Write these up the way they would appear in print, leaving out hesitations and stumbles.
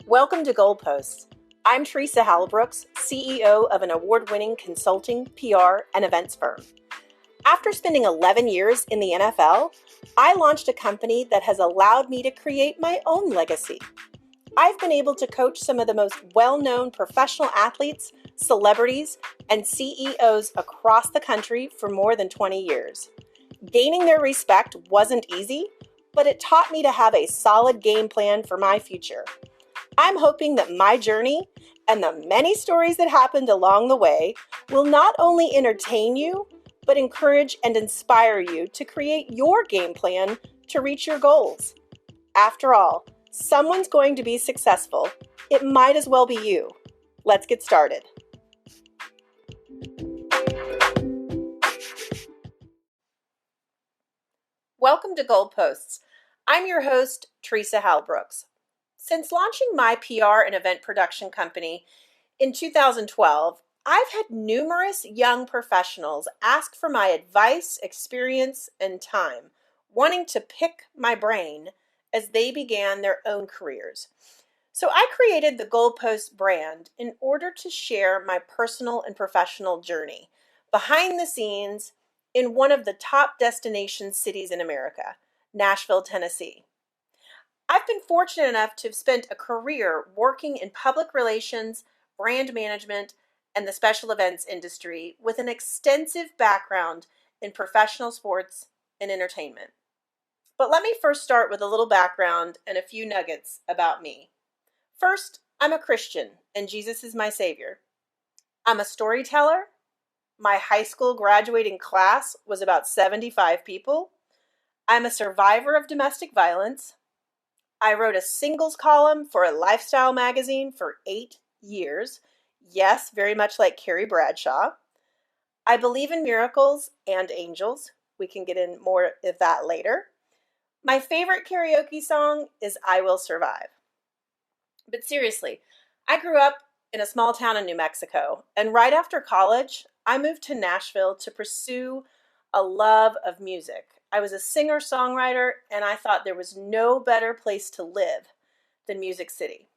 Welcome to Goalposts. I'm Tresa Halbrooks, CEO of an award-winning consulting, PR, and events firm. After spending 11 years in the NFL, I launched a company that has allowed me to create my own legacy. I've been able to coach some of the most well-known professional athletes, celebrities, and CEOs across the country for more than 20 years. Gaining their respect wasn't easy, but it taught me to have a solid game plan for my future. I'm hoping that my journey and the many stories that happened along the way will not only entertain you, but encourage and inspire you to create your game plan to reach your goals. After all, someone's going to be successful. It might as well be you. Let's get started. Welcome to Goalposts. I'm your host, Tresa Halbrooks. Since launching my PR and event production company in 2012, I've had numerous young professionals ask for my advice, experience, and time, wanting to pick my brain as they began their own careers. So I created the Goalpost brand in order to share my personal and professional journey behind the scenes in one of the top destination cities in America, Nashville, Tennessee. I've been fortunate enough to have spent a career working in public relations, brand management, and the special events industry with an extensive background in professional sports and entertainment. But let me first start with a little background and a few nuggets about me. First, I'm a Christian, and Jesus is my Savior. I'm a storyteller. My high school graduating class was about 75 people. I'm a survivor of domestic violence. I wrote a singles column for a lifestyle magazine for 8 years. Yes, very much like Carrie Bradshaw. I believe in miracles and angels. We can get in more of that later. My favorite karaoke song is I Will Survive. But seriously, I grew up in a small town in New Mexico, and right after college, I moved to Nashville to pursue a love of music. I was a singer-songwriter, and I thought there was no better place to live than Music City.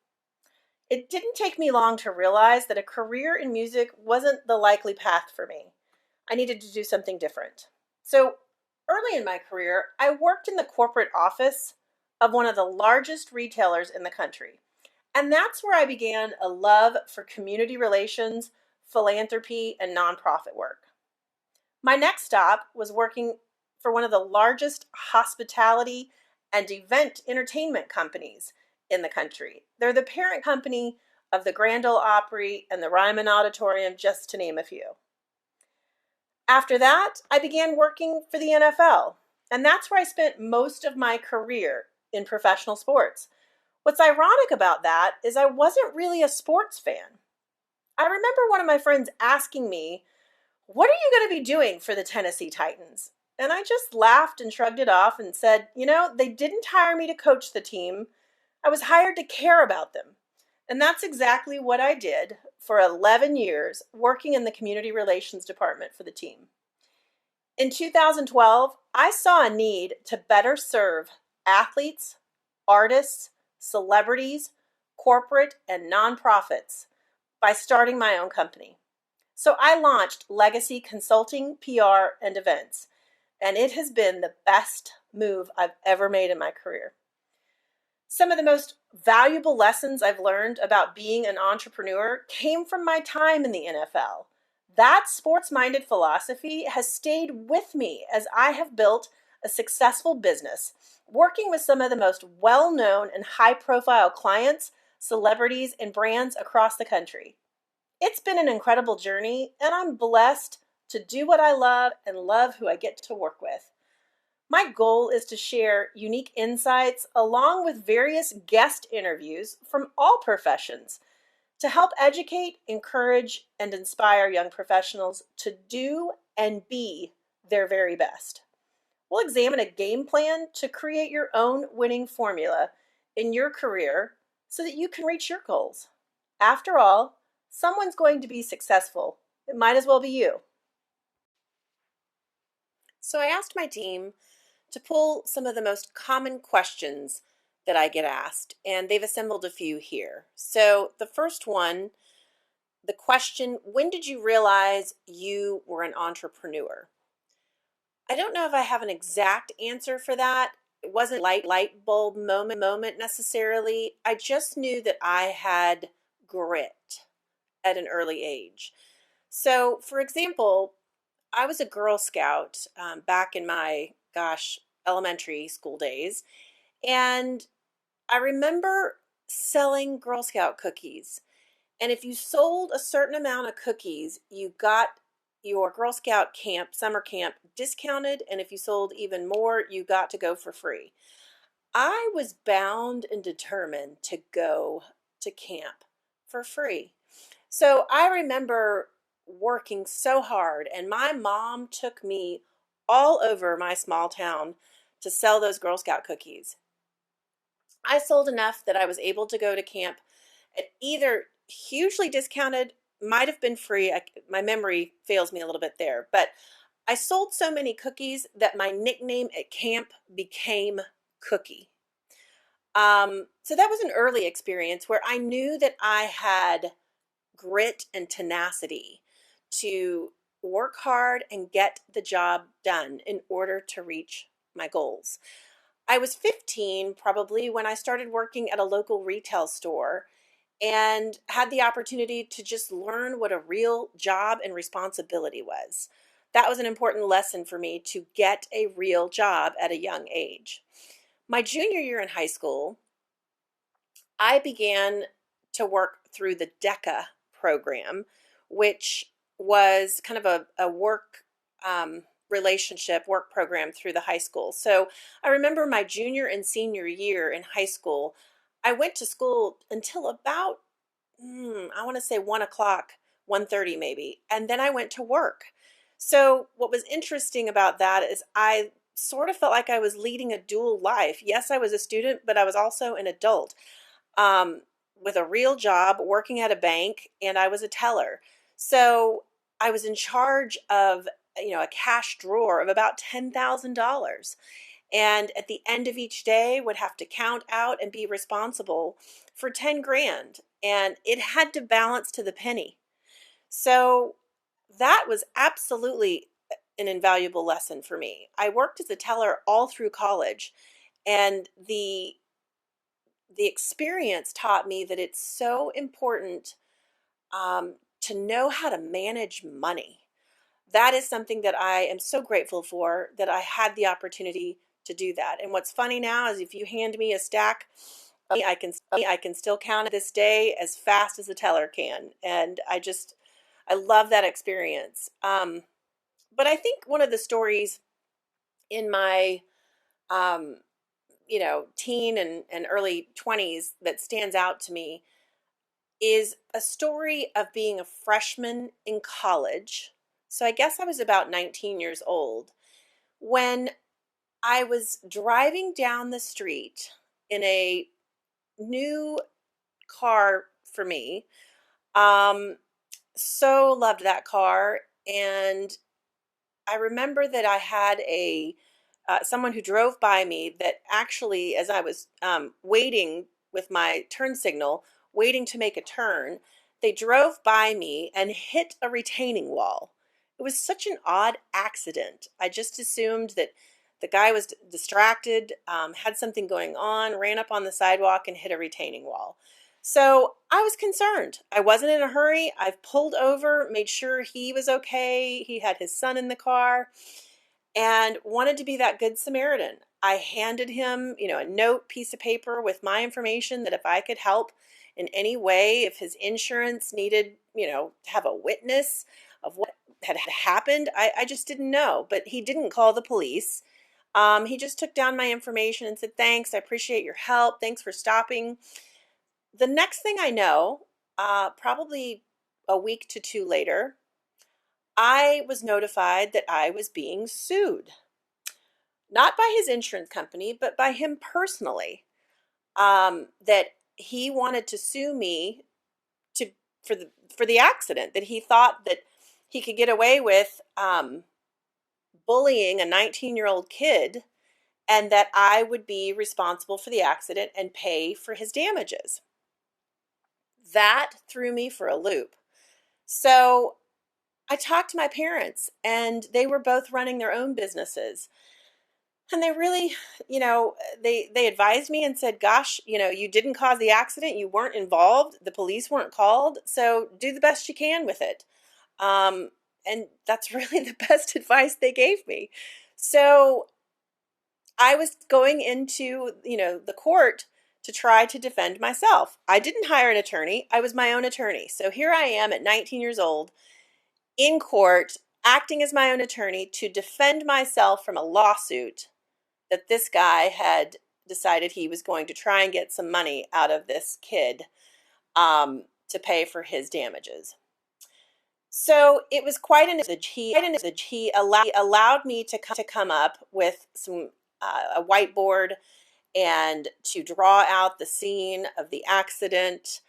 It didn't take me long to realize that a career in music wasn't the likely path for me. I needed to do something different. So early in my career, I worked in the corporate office of one of the largest retailers in the country. And that's where I began a love for community relations, philanthropy, and nonprofit work. My next stop was working for one of the largest hospitality and event entertainment companies in the country. They're the parent company of the Grand Ole Opry and the Ryman Auditorium, just to name a few. After that, I began working for the NFL, and that's where I spent most of my career in professional sports. What's ironic about that is I wasn't really a sports fan. I remember one of my friends asking me, "What are you going to be doing for the Tennessee Titans?" And I just laughed and shrugged it off and said, they didn't hire me to coach the team. I was hired to care about them. And that's exactly what I did for 11 years, working in the community relations department for the team. In 2012, I saw a need to better serve athletes, artists, celebrities, corporate, and nonprofits by starting my own company. So I launched Legacy Consulting, PR, and Events, and it has been the best move I've ever made in my career. Some of the most valuable lessons I've learned about being an entrepreneur came from my time in the NFL. That sports-minded philosophy has stayed with me as I have built a successful business, working with some of the most well-known and high-profile clients, celebrities, and brands across the country. It's been an incredible journey, and I'm blessed to do what I love and love who I get to work with. My goal is to share unique insights along with various guest interviews from all professions to help educate, encourage, and inspire young professionals to do and be their very best. We'll examine a game plan to create your own winning formula in your career so that you can reach your goals. After all, someone's going to be successful. It might as well be you. So I asked my team to pull some of the most common questions that I get asked, and they've assembled a few here. So the first one, the question, when did you realize you were an entrepreneur? I don't know if I have an exact answer for that. It wasn't light bulb moment necessarily. I just knew that I had grit at an early age. So, for example, I was a Girl Scout back in my, elementary school days. And I remember selling Girl Scout cookies. And if you sold a certain amount of cookies, you got your Girl Scout camp, summer camp discounted. And if you sold even more, you got to go for free. I was bound and determined to go to camp for free. So I remember working so hard, and my mom took me all over my small town to sell those Girl Scout cookies. I sold enough that I was able to go to camp at either hugely discounted, might have been free. My memory fails me a little bit there, but I sold so many cookies that my nickname at camp became Cookie. So that was an early experience where I knew that I had grit and tenacity to work hard and get the job done in order to reach my goals. I was 15 probably when I started working at a local retail store and had the opportunity to just learn what a real job and responsibility was. That was an important lesson for me to get a real job at a young age. My junior year in high school, I began to work through the DECA program, which was kind of a work relationship work program through the high school. So I remember my junior and senior year in high school, I went to school until about, I want to say 1 o'clock, 1:30 maybe, and then I went to work. So what was interesting about that is I sort of felt like I was leading a dual life. Yes, I was a student, but I was also an adult um, with a real job working at a bank, and I was a teller. So I was in charge of, a cash drawer of about $10,000. And at the end of each day would have to count out and be responsible for 10 grand. And it had to balance to the penny. So that was absolutely an invaluable lesson for me. I worked as a teller all through college, and the experience taught me that it's so important to know how to manage money. That is something that I am so grateful for, that I had the opportunity to do that. And what's funny now is if you hand me a stack of money, I can still count it this day as fast as a teller can. And I love that experience. But I think one of the stories in my um, teen and early 20s that stands out to me is a story of being a freshman in college. So I guess I was about 19 years old when I was driving down the street in a new car for me. Um, so loved that car. And I remember that I had a someone who drove by me that actually, as I was waiting with my turn signal, waiting to make a turn, they drove by me and hit a retaining wall. It was such an odd accident. I just assumed that the guy was distracted, had something going on, ran up on the sidewalk and hit a retaining wall. So I was concerned. I wasn't in a hurry. I pulled over, made sure he was okay. He had his son in the car and wanted to be that good Samaritan. I handed him, a note piece of paper with my information that if I could help in any way, if his insurance needed, to have a witness of what had happened, I just didn't know. But he didn't call the police. He just took down my information and said, thanks, I appreciate your help. Thanks for stopping. The next thing I know, probably a week to two later, I was notified that I was being sued. Not by his insurance company, but by him personally. That he wanted to sue me to for the accident, that he thought that he could get away with bullying a 19-year-old kid and that I would be responsible for the accident and pay for his damages. That threw me for a loop. So I talked to my parents, and they were both running their own businesses. And they really, they advised me and said, gosh, you didn't cause the accident. You weren't involved. The police weren't called. So do the best you can with it. Um, and that's really the best advice they gave me. So I was going into, the court to try to defend myself. I didn't hire an attorney. I was my own attorney. So here I am at 19 years old in court, acting as my own attorney to defend myself from a lawsuit that this guy had decided he was going to try and get some money out of this kid to pay for his damages. So it was quite an he allowed me to come up with some a whiteboard and to draw out the scene of the accident,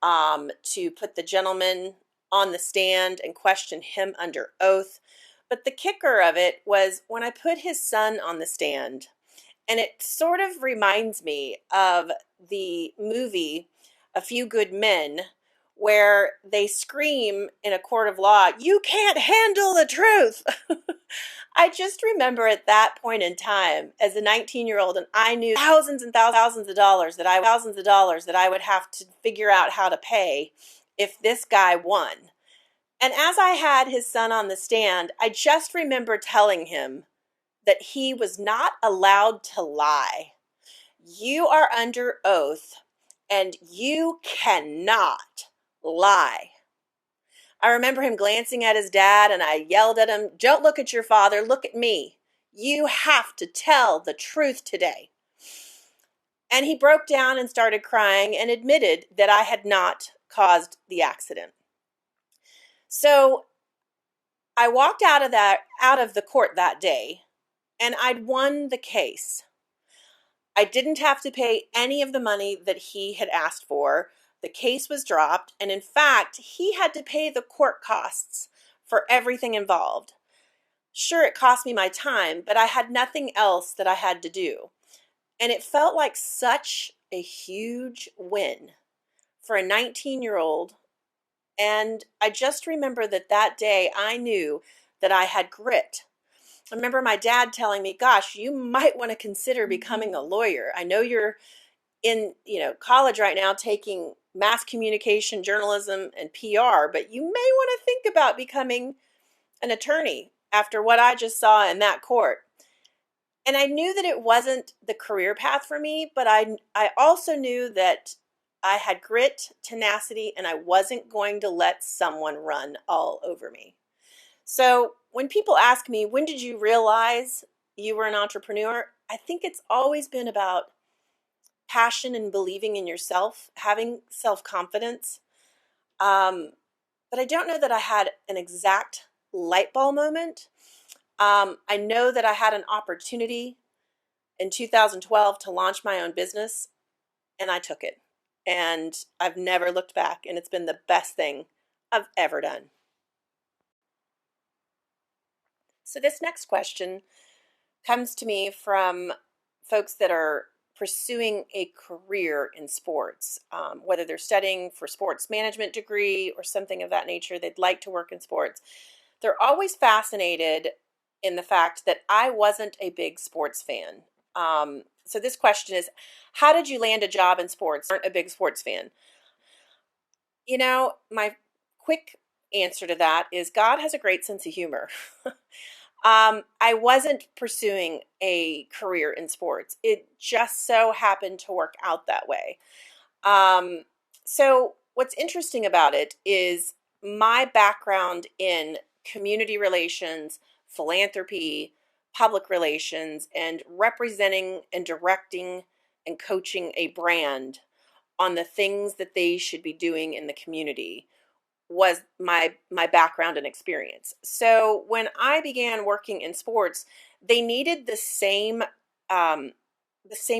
to put the gentleman on the stand and question him under oath. But the kicker of it was when I put his son on the stand, and it sort of reminds me of the movie A Few Good Men, where they scream in a court of law, "You can't handle the truth." I just remember at that point in time as a 19-year-old, and I knew thousands and thousands of dollars that I would have to figure out how to pay if this guy won. And as I had his son on the stand, I just remember telling him that he was not allowed to lie. You are under oath and you cannot lie. I remember him glancing at his dad, and I yelled at him, "Don't look at your father, look at me. You have to tell the truth today." And he broke down and started crying and admitted that I had not caused the accident. So I walked out of the court that day, and I'd won the case. I didn't have to pay any of the money that he had asked for. The case was dropped, and in fact, he had to pay the court costs for everything involved. Sure, it cost me my time, but I had nothing else that I had to do. And it felt like such a huge win for a 19-year-old. And I just remember that day I knew that I had grit. I remember my dad telling me, "Gosh, you might want to consider becoming a lawyer. I know you're in, college right now taking mass communication, journalism, and PR, but you may want to think about becoming an attorney after what I just saw in that court." And I knew that it wasn't the career path for me, but I also knew that I had grit, tenacity, and I wasn't going to let someone run all over me. So when people ask me, when did you realize you were an entrepreneur? I think it's always been about passion and believing in yourself, having self-confidence. But I don't know that I had an exact light bulb moment. I know that I had an opportunity in 2012 to launch my own business, and I took it. And I've never looked back, and it's been the best thing I've ever done. So this next question comes to me from folks that are pursuing a career in sports, whether they're studying for sports management degree or something of that nature. They'd like to work in sports. They're always fascinated in the fact that I wasn't a big sports fan. So this question is, how did you land a job in sports? Aren't a big sports fan. My quick answer to that is God has a great sense of humor. I wasn't pursuing a career in sports. It just so happened to work out that way. So what's interesting about it is my background in community relations, philanthropy, public relations, and representing and directing and coaching a brand on the things that they should be doing in the community was my background and experience. So when I began working in sports, they needed the same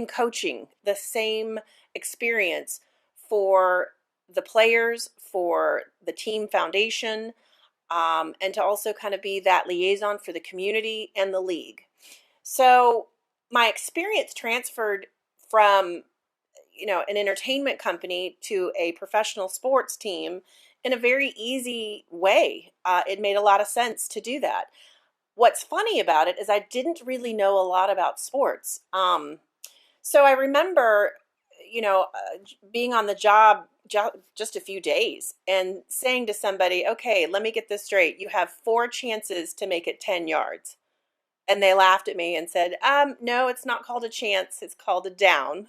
coaching, the same experience for the players, for the team foundation, and to also kind of be that liaison for the community and the league. So my experience transferred from, an entertainment company to a professional sports team in a very easy way. It made a lot of sense to do that. What's funny about it is I didn't really know a lot about sports. So I remember, being on the job just a few days and saying to somebody, okay, let me get this straight. You have 4 chances to make it 10 yards. And they laughed at me and said, no, it's not called a chance. It's called a down.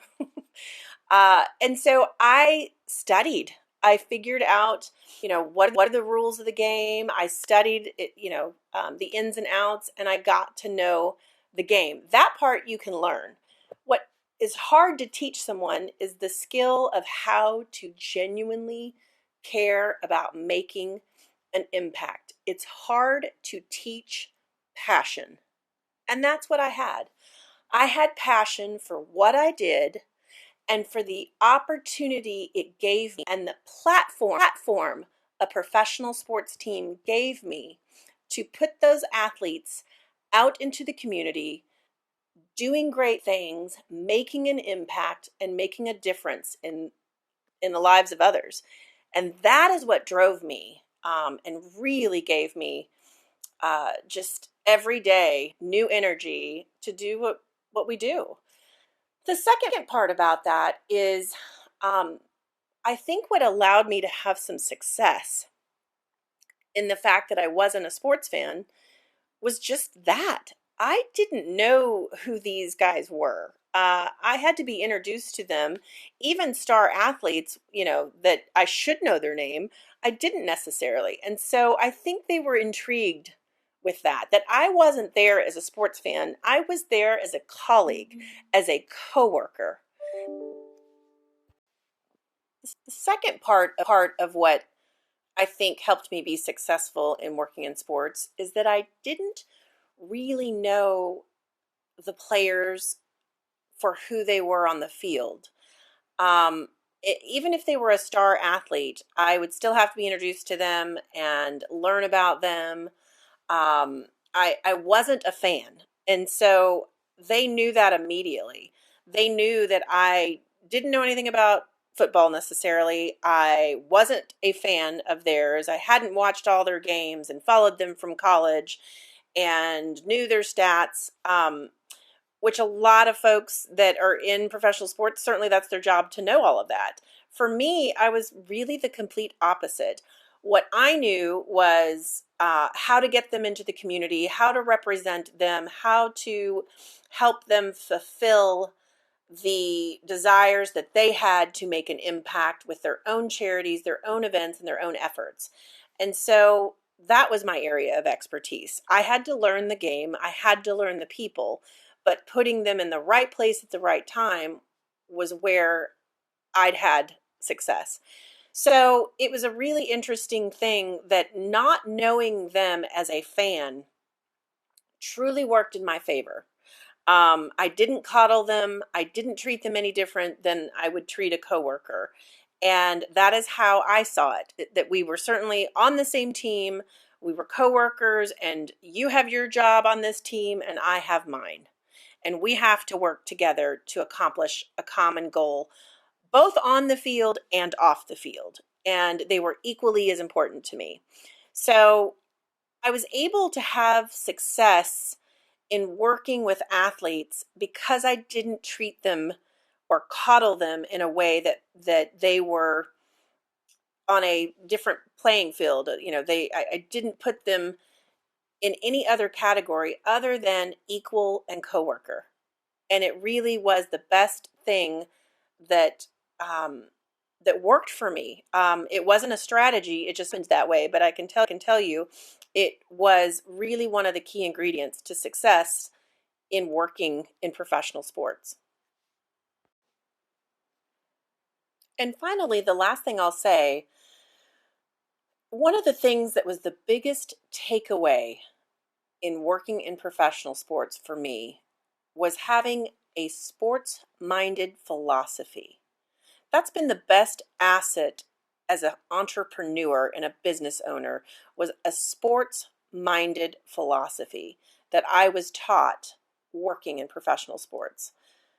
And so I studied. I figured out, what are the rules of the game. I studied it, the ins and outs, and I got to know the game. That part you can learn. What is hard to teach someone is the skill of how to genuinely care about making an impact. It's hard to teach passion. And that's what I had. I had passion for what I did and for the opportunity it gave me and the platform a professional sports team gave me to put those athletes out into the community, doing great things, making an impact, and making a difference in the lives of others. And that is what drove me, and really gave me just every day new energy to do what we do. The second part about that is, I think what allowed me to have some success in the fact that I wasn't a sports fan was just that. I didn't know who these guys were. I had to be introduced to them, even star athletes, that I should know their name. I didn't necessarily. And so I think they were intrigued with that I wasn't there as a sports fan. I was there as a colleague, as a coworker. The second part of what I think helped me be successful in working in sports is that I didn't really know the players for who they were on the field. Even if they were a star athlete, I would still have to be introduced to them and learn about them. I wasn't a fan. And so they knew that immediately. They knew that I didn't know anything about football necessarily. I wasn't a fan of theirs. I hadn't watched all their games and followed them from college and knew their stats, which a lot of folks that are in professional sports, certainly that's their job to know all of that. For me, I was really the complete opposite. What I knew was how to get them into the community, how to represent them, how to help them fulfill the desires that they had to make an impact with their own charities, their own events, and their own efforts. And so that was my area of expertise. I had to learn the game, I had to learn the people, but putting them in the right place at the right time was where I'd had success. So it was a really interesting thing that not knowing them as a fan truly worked in my favor. I didn't coddle them. I didn't treat them any different than I would treat a coworker. And that is how I saw it, that we were certainly on the same team. We were coworkers, and you have your job on this team and I have mine. And we have to work together to accomplish a common goal, both on the field and off the field. And they were equally as important to me. So I was able to have success in working with athletes because I didn't treat them or coddle them in a way that they were on a different playing field. I didn't put them in any other category other than equal and coworker. And it really was the best thing that that worked for me. It wasn't a strategy; it just went that way. But I can tell you, it was really one of the key ingredients to success in working in professional sports. And finally, the last thing I'll say, one of the things that was the biggest takeaway in working in professional sports for me was having a sports minded philosophy. That's been the best asset as an entrepreneur and a business owner, was a sports minded philosophy that I was taught working in professional sports.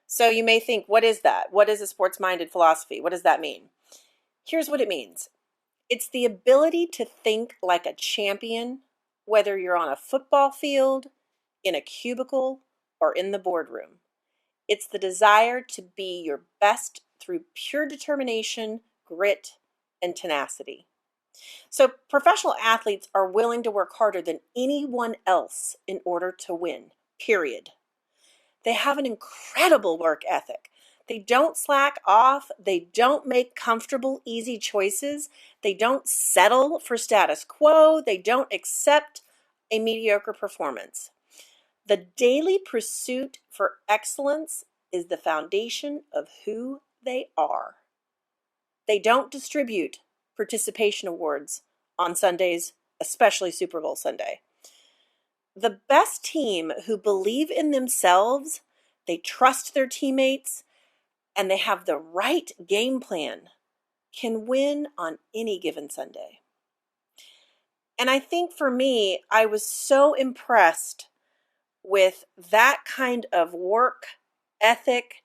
So you may think, what is that? What is a sports-minded philosophy? What does that mean? Here's what it means. It's the ability to think like a champion, whether you're on a football field, in a cubicle, or in the boardroom. It's the desire to be your best through pure determination, grit, and tenacity. So professional athletes are willing to work harder than anyone else in order to win, period. They have an incredible work ethic. They don't slack off. They don't make comfortable, easy choices. They don't settle for status quo. They don't accept a mediocre performance. The daily pursuit for excellence is the foundation of who they are. They don't distribute participation awards on Sundays, especially Super Bowl Sunday. The best team who believe in themselves, they trust their teammates, and they have the right game plan can win on any given Sunday. And I think for me, I was so impressed with that kind of work ethic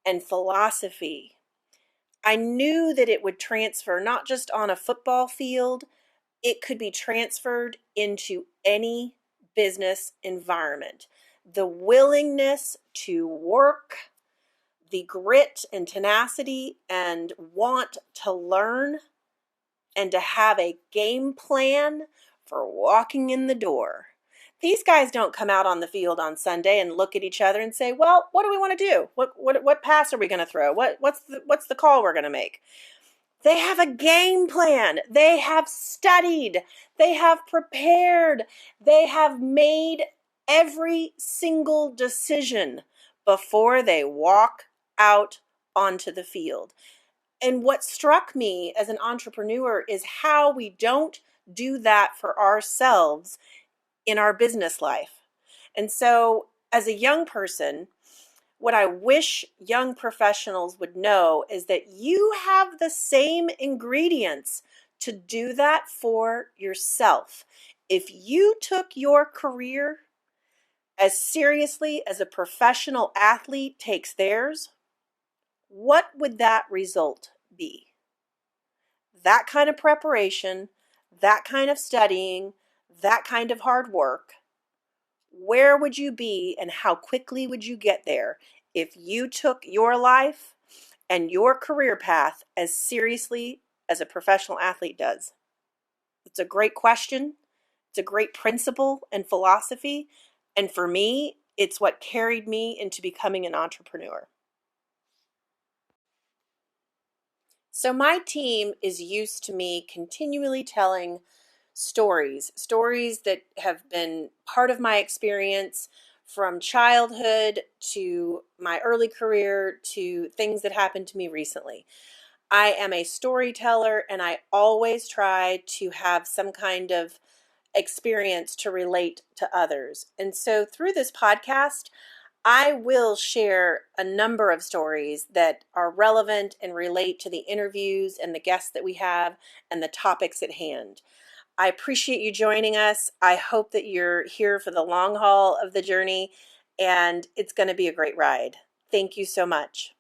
and philosophy. I knew that it would transfer not just on a football field, it could be transferred into any business environment. The willingness to work, the grit and tenacity and want to learn, and to have a game plan for walking in the door. These guys don't come out on the field on Sunday and look at each other and say, well, what do we want to do? What pass are we going to throw? What's the call we're going to make? They have a game plan. They have studied. They have prepared. They have made every single decision before they walk out onto the field. And what struck me as an entrepreneur is how we don't do that for ourselves in our business life. And so as a young person, what I wish young professionals would know is that you have the same ingredients to do that for yourself. If you took your career as seriously as a professional athlete takes theirs, what would that result be? That kind of preparation, that kind of studying, that kind of hard work. Where would you be and how quickly would you get there if you took your life and your career path as seriously as a professional athlete does? It's a great question. It's a great principle and philosophy. And for me, it's what carried me into becoming an entrepreneur. So my team is used to me continually telling stories that have been part of my experience from childhood to my early career to things that happened to me recently. I am a storyteller and I always try to have some kind of experience to relate to others. And so through this podcast, I will share a number of stories that are relevant and relate to the interviews and the guests that we have and the topics at hand. I appreciate you joining us. I hope that you're here for the long haul of the journey, and it's going to be a great ride. Thank you so much.